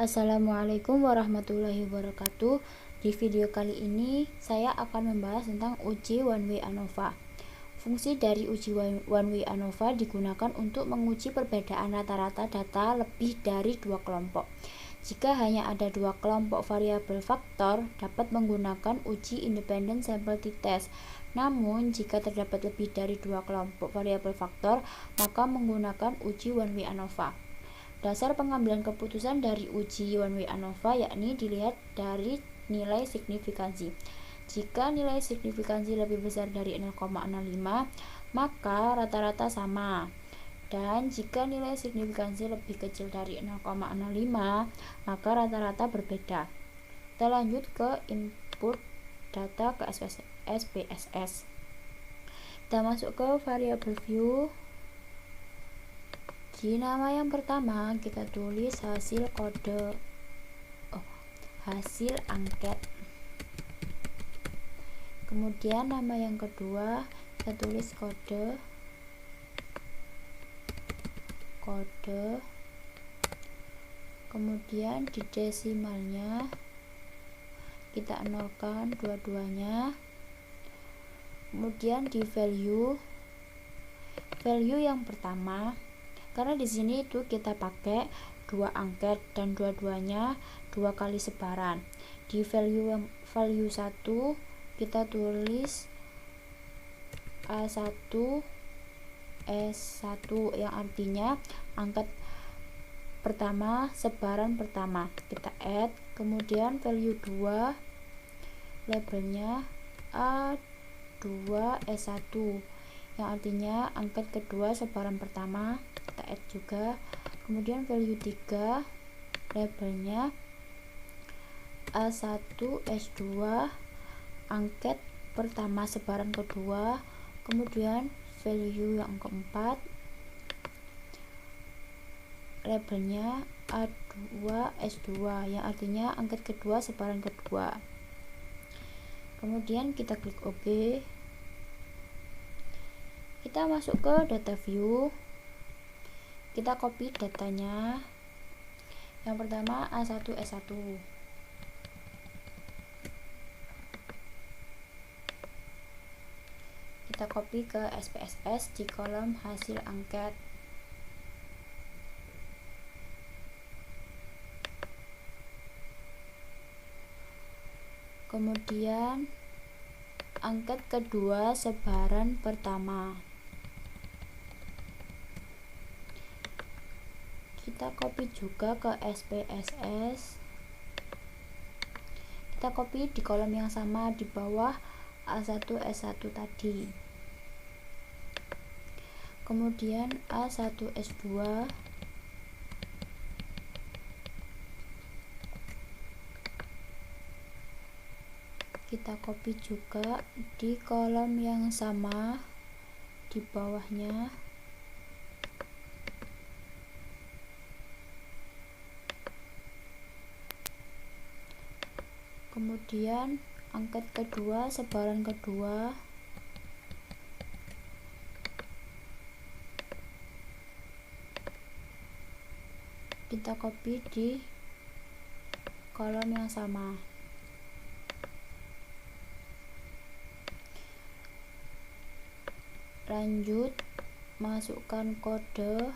Assalamualaikum warahmatullahi wabarakatuh. Di video kali ini saya akan membahas tentang uji one way ANOVA. Fungsi dari uji one way ANOVA digunakan untuk menguji perbedaan rata-rata data lebih dari dua kelompok. Jika hanya ada dua kelompok variabel faktor, dapat menggunakan uji independent sample t-test. Namun, jika terdapat lebih dari dua kelompok variabel faktor, maka menggunakan uji one way ANOVA. Dasar pengambilan keputusan dari uji one way ANOVA yakni dilihat dari nilai signifikansi. Jika nilai signifikansi lebih besar dari 0,05, maka rata-rata sama. Dan jika nilai signifikansi lebih kecil dari 0,05, maka rata-rata berbeda. Kita lanjut ke input data ke SPSS. Kita masuk ke variable view. Di nama yang pertama kita tulis hasil angket. Kemudian nama yang kedua kita tulis kode. Kemudian di desimalnya kita nolkan dua-duanya. Kemudian di value yang pertama, karena di sini itu kita pakai dua angket dan dua-duanya dua kali sebaran. Di value 1 kita tulis A1 S1 yang artinya angket pertama sebaran pertama. Kita add, kemudian value 2 labelnya A2 S1 yang artinya angket kedua sebaran pertama, kita add juga. Kemudian value 3 labelnya A1 S2 angket pertama sebaran kedua. Kemudian value yang keempat labelnya A2 S2 yang artinya angket kedua sebaran kedua. Kemudian kita klik OK. Kita masuk ke data view, kita copy datanya. Yang pertama A1 S1, kita copy ke SPSS di kolom hasil angket. Kemudian angket kedua sebaran pertama, kita copy juga ke SPSS, kita copy di kolom yang sama di bawah A1 S1 tadi. Kemudian A1 S2 kita copy juga di kolom yang sama di bawahnya. Kemudian angket kedua sebaran kedua, kita copy di kolom yang sama. Lanjut masukkan kode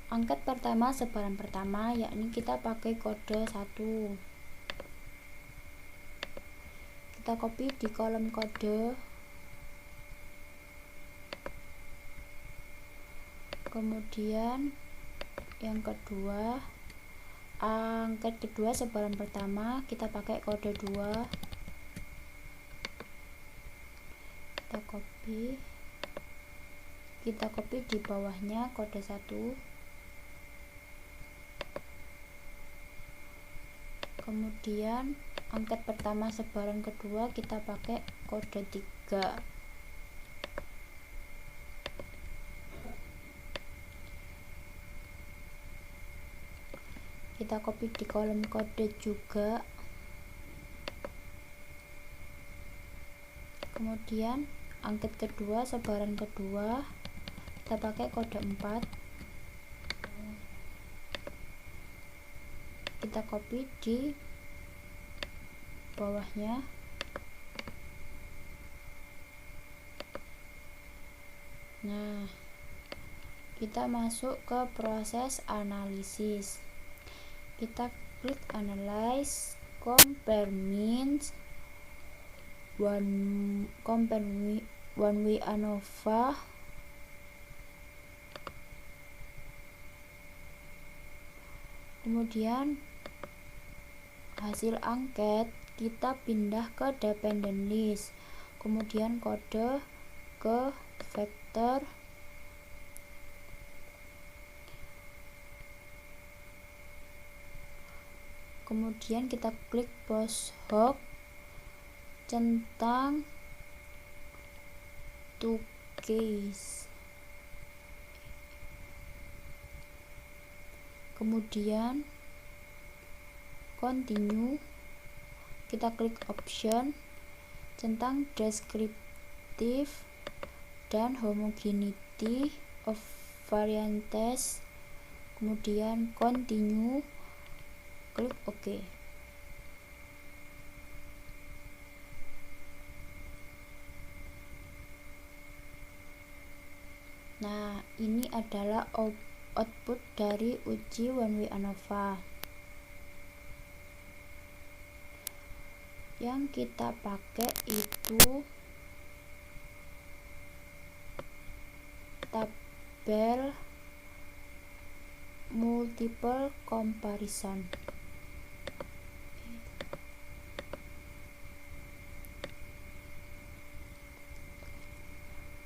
angket pertama sebaran pertama, yakni kita pakai kode 1. Kita copy di kolom kode. Kemudian yang kedua, angket kedua sebaran pertama, kita pakai kode 2. Kita copy di bawahnya kode 1. Kemudian angket pertama sebaran kedua kita pakai kode 3. Kita copy di kolom kode juga. Kemudian angket kedua sebaran kedua kita pakai kode 4. kita copy di bawahnya. Nah, kita masuk ke proses analisis. Kita klik analyze, compare means, one way ANOVA, kemudian hasil angket kita pindah ke dependent list, kemudian kode ke vector, kemudian kita klik post hoc, centang to case, kemudian continue, kita klik option, centang descriptive dan homogeneity of variances, kemudian continue, klik OK. Nah, ini adalah output dari uji one way ANOVA. Yang kita pakai itu tabel multiple comparison.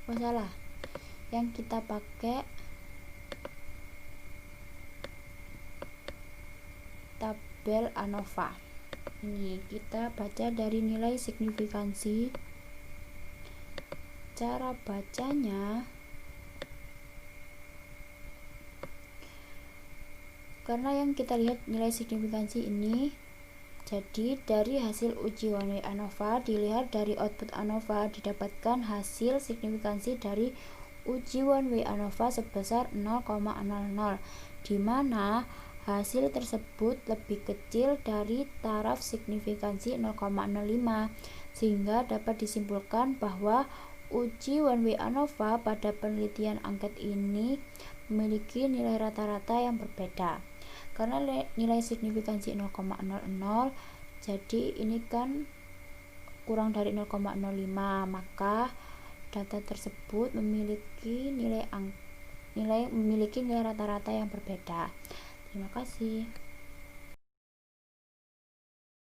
Oh salah, yang kita pakai tabel ANOVA. Ini kita baca dari nilai signifikansi. Cara bacanya, karena yang kita lihat nilai signifikansi ini, jadi dari hasil uji one way ANOVA dilihat dari output ANOVA didapatkan hasil signifikansi dari uji one way ANOVA sebesar 0,00, di mana hasil tersebut lebih kecil dari taraf signifikansi 0,05, sehingga dapat disimpulkan bahwa uji one way ANOVA pada penelitian angket ini memiliki nilai rata-rata yang berbeda. Karena nilai signifikansi 0,00, jadi ini kan kurang dari 0,05, maka data tersebut memiliki nilai rata-rata yang berbeda. Terima kasih.